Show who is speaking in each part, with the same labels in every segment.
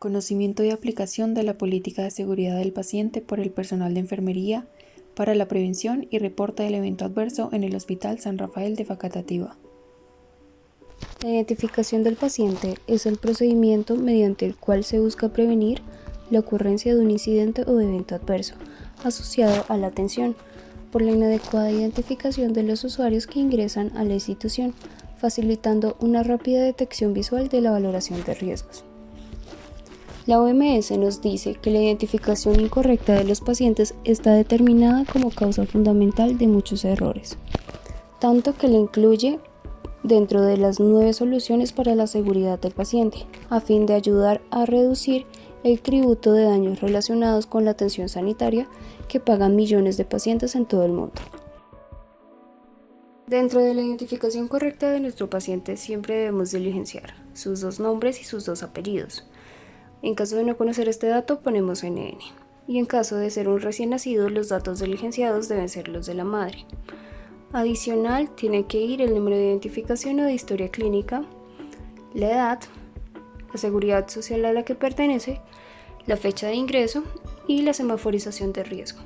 Speaker 1: Conocimiento y aplicación de la política de seguridad del paciente por el personal de enfermería para la prevención y reporte del evento adverso en el Hospital San Rafael de Facatativá.
Speaker 2: La identificación del paciente es el procedimiento mediante el cual se busca prevenir la ocurrencia de un incidente o evento adverso asociado a la atención por la inadecuada identificación de los usuarios que ingresan a la institución, facilitando una rápida detección visual de la valoración de riesgos. La OMS nos dice que la identificación incorrecta de los pacientes está determinada como causa fundamental de muchos errores, tanto que la incluye dentro de las 9 soluciones para la seguridad del paciente, a fin de ayudar a reducir el tributo de daños relacionados con la atención sanitaria que pagan millones de pacientes en todo el mundo. Dentro de la identificación correcta de nuestro paciente siempre debemos diligenciar sus 2 nombres y sus 2 apellidos. En caso de no conocer este dato, ponemos NN. Y en caso de ser un recién nacido, los datos diligenciados deben ser los de la madre. Adicional, tiene que ir el número de identificación o de historia clínica, la edad, la seguridad social a la que pertenece, la fecha de ingreso y la semaforización de riesgo.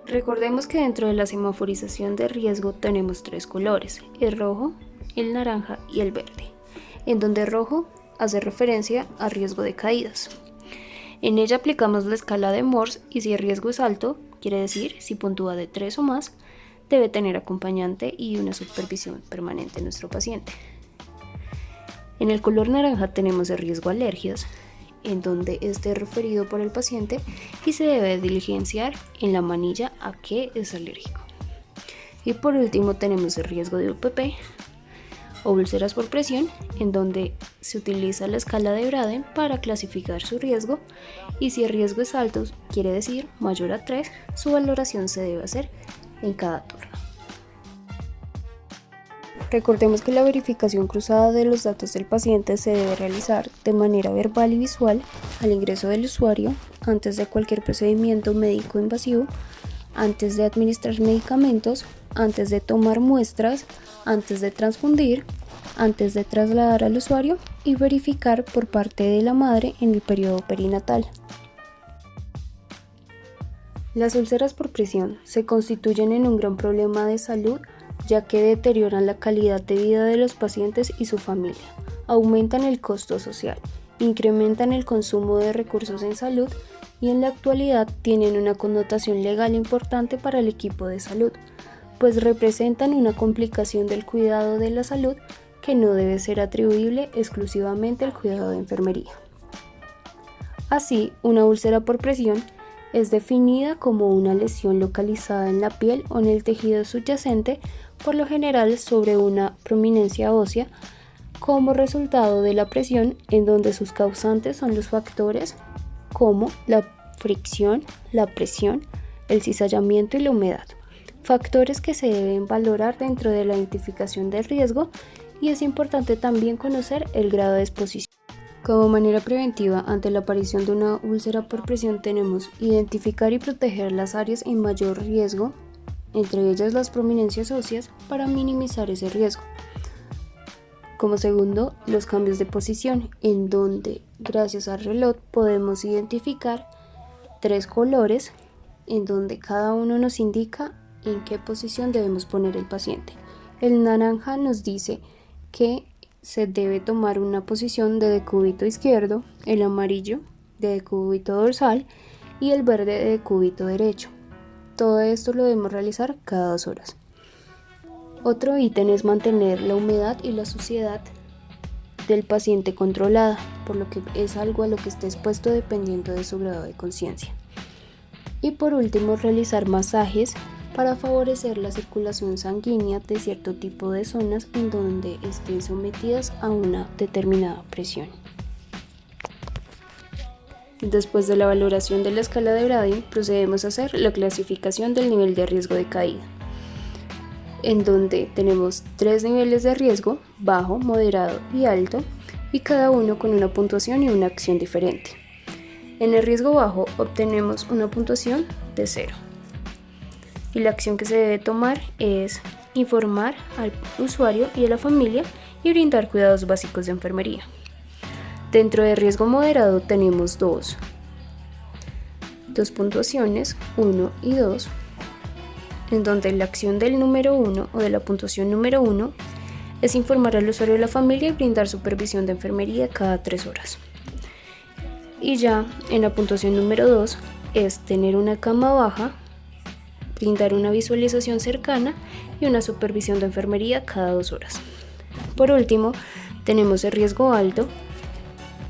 Speaker 2: Recordemos que dentro de la semaforización de riesgo tenemos 3 colores, el rojo, el naranja y el verde, en donde rojo hace referencia a riesgo de caídas. En ella aplicamos la escala de Morse y si el riesgo es alto, quiere decir si puntúa de 3 o más, debe tener acompañante y una supervisión permanente en nuestro paciente. En el color naranja tenemos el riesgo alergias, en donde este es referido por el paciente y se debe diligenciar en la manilla a qué es alérgico. Y por último tenemos el riesgo de UPP o úlceras por presión, en donde se utiliza la escala de Braden para clasificar su riesgo y si el riesgo es alto, quiere decir mayor a 3, su valoración se debe hacer en cada turno. Recordemos que la verificación cruzada de los datos del paciente se debe realizar de manera verbal y visual al ingreso del usuario, antes de cualquier procedimiento médico invasivo, antes de administrar medicamentos, antes de tomar muestras, antes de transfundir, antes de trasladar al usuario y verificar por parte de la madre en el periodo perinatal. Las úlceras por presión se constituyen en un gran problema de salud ya que deterioran la calidad de vida de los pacientes y su familia, aumentan el costo social, incrementan el consumo de recursos en salud y en la actualidad tienen una connotación legal importante para el equipo de salud, pues representan una complicación del cuidado de la salud que no debe ser atribuible exclusivamente al cuidado de enfermería. Así, una úlcera por presión es definida como una lesión localizada en la piel o en el tejido subyacente, por lo general sobre una prominencia ósea, como resultado de la presión, en donde sus causantes son los factores como la fricción, la presión, el cizallamiento y la humedad. Factores que se deben valorar dentro de la identificación del riesgo y es importante también conocer el grado de exposición. Como manera preventiva ante la aparición de una úlcera por presión tenemos identificar y proteger las áreas en mayor riesgo, entre ellas las prominencias óseas, para minimizar ese riesgo. Como segundo, los cambios de posición, en donde gracias al reloj podemos identificar 3 colores, en donde cada uno nos indica en qué posición debemos poner el paciente. El naranja nos dice que se debe tomar una posición de decúbito izquierdo, el amarillo de decúbito dorsal y el verde de decúbito derecho. Todo esto lo debemos realizar cada 2 horas. Otro ítem es mantener la humedad y la suciedad del paciente controlada, por lo que es algo a lo que esté expuesto dependiendo de su grado de conciencia. Y por último, realizar masajes para favorecer la circulación sanguínea de cierto tipo de zonas en donde estén sometidas a una determinada presión. Después de la valoración de la escala de Braden, procedemos a hacer la clasificación del nivel de riesgo de caída, en donde tenemos 3 niveles de riesgo, bajo, moderado y alto, y cada uno con una puntuación y una acción diferente. En el riesgo bajo obtenemos una puntuación de 0. Y la acción que se debe tomar es informar al usuario y a la familia y brindar cuidados básicos de enfermería. Dentro de riesgo moderado tenemos dos puntuaciones, 1 y 2, en donde la acción del número 1 o de la puntuación número 1 es informar al usuario de la familia y brindar supervisión de enfermería cada 3 horas. Y ya en la puntuación número 2 es tener una cama baja, brindar una visualización cercana y una supervisión de enfermería cada 2 horas. Por último, tenemos el riesgo alto,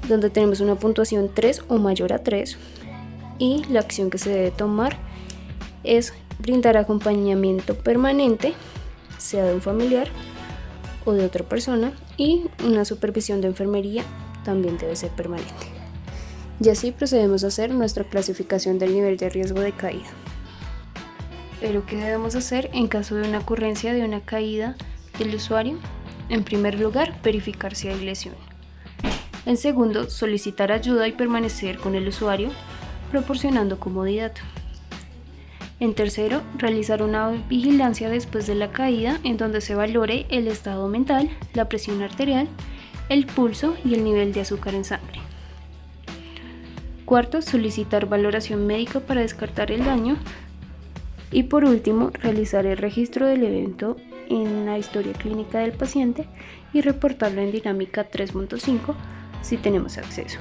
Speaker 2: donde tenemos una puntuación 3 o mayor a 3, y la acción que se debe tomar es brindar acompañamiento permanente, sea de un familiar o de otra persona, y una supervisión de enfermería también debe ser permanente. Y así procedemos a hacer nuestra clasificación del nivel de riesgo de caída. Pero ¿qué debemos hacer en caso de una ocurrencia de una caída del usuario? En primer lugar, verificar si hay lesión. En segundo, solicitar ayuda y permanecer con el usuario, proporcionando comodidad. En tercero, realizar una vigilancia después de la caída en donde se valore el estado mental, la presión arterial, el pulso y el nivel de azúcar en sangre. Cuarto, solicitar valoración médica para descartar el daño. Y por último, realizar el registro del evento en la historia clínica del paciente y reportarlo en dinámica 3.5 si tenemos acceso.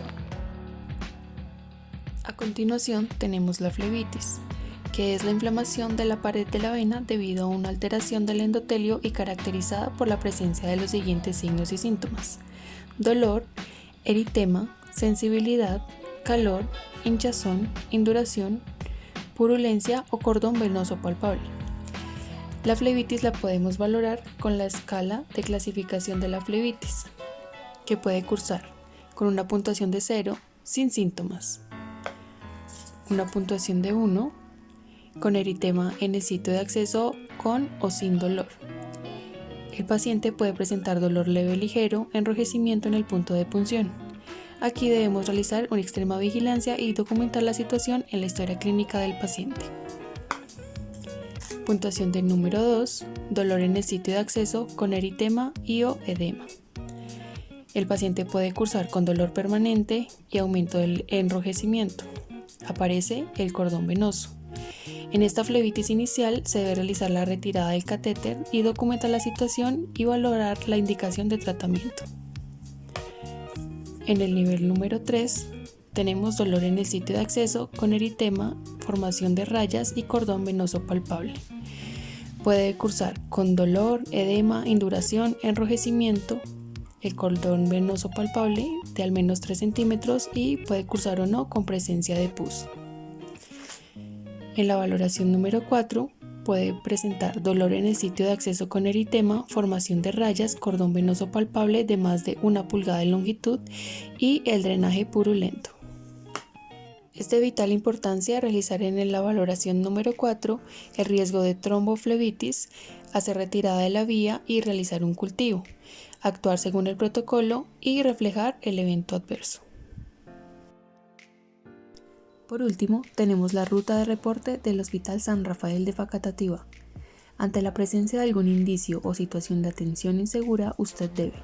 Speaker 1: A continuación tenemos la flebitis, que es la inflamación de la pared de la vena debido a una alteración del endotelio y caracterizada por la presencia de los siguientes signos y síntomas: dolor, eritema, sensibilidad, calor, hinchazón, induración, purulencia o cordón venoso palpable. La flebitis la podemos valorar con la escala de clasificación de la flebitis, que puede cursar con una puntuación de 0 sin síntomas, una puntuación de 1 con eritema en el sitio de acceso con o sin dolor. El paciente puede presentar dolor leve o ligero, enrojecimiento en el punto de punción. Aquí debemos realizar una extrema vigilancia y documentar la situación en la historia clínica del paciente. Puntuación del número 2, dolor en el sitio de acceso con eritema y o edema. El paciente puede cursar con dolor permanente y aumento del enrojecimiento. Aparece el cordón venoso. En esta flebitis inicial se debe realizar la retirada del catéter y documentar la situación y valorar la indicación de tratamiento. En el nivel número 3 tenemos dolor en el sitio de acceso con eritema, formación de rayas y cordón venoso palpable. Puede cursar con dolor, edema, induración, enrojecimiento, el cordón venoso palpable de al menos 3 centímetros y puede cursar o no con presencia de pus. En la valoración número 4 puede presentar dolor en el sitio de acceso con eritema, formación de rayas, cordón venoso palpable de más de 1 pulgada de longitud y el drenaje purulento. Es de vital importancia realizar en la valoración número 4 el riesgo de tromboflebitis, hacer retirada de la vía y realizar un cultivo, actuar según el protocolo y reflejar el evento adverso. Por último, tenemos la ruta de reporte del Hospital San Rafael de Facatativá. Ante la presencia de algún indicio o situación de atención insegura, usted debe: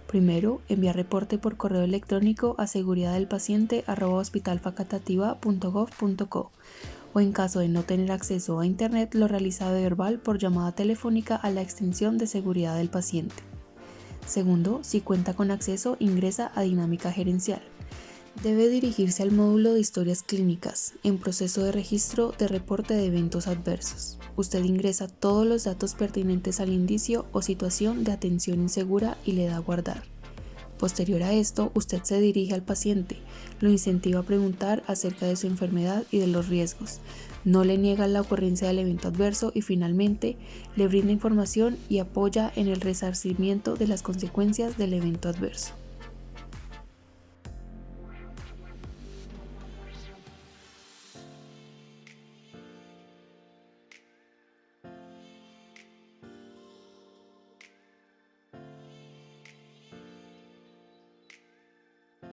Speaker 1: primero, enviar reporte por correo electrónico a seguridaddelpaciente@hospitalfacatativá.gov.co o en caso de no tener acceso a internet, lo realiza de verbal por llamada telefónica a la extensión de seguridad del paciente. Segundo, si cuenta con acceso, ingresa a dinámica gerencial. Debe dirigirse al módulo de historias clínicas, en proceso de registro de reporte de eventos adversos. Usted ingresa todos los datos pertinentes al indicio o situación de atención insegura y le da a guardar. Posterior a esto, usted se dirige al paciente, lo incentiva a preguntar acerca de su enfermedad y de los riesgos, no le niega la ocurrencia del evento adverso y finalmente le brinda información y apoya en el resarcimiento de las consecuencias del evento adverso.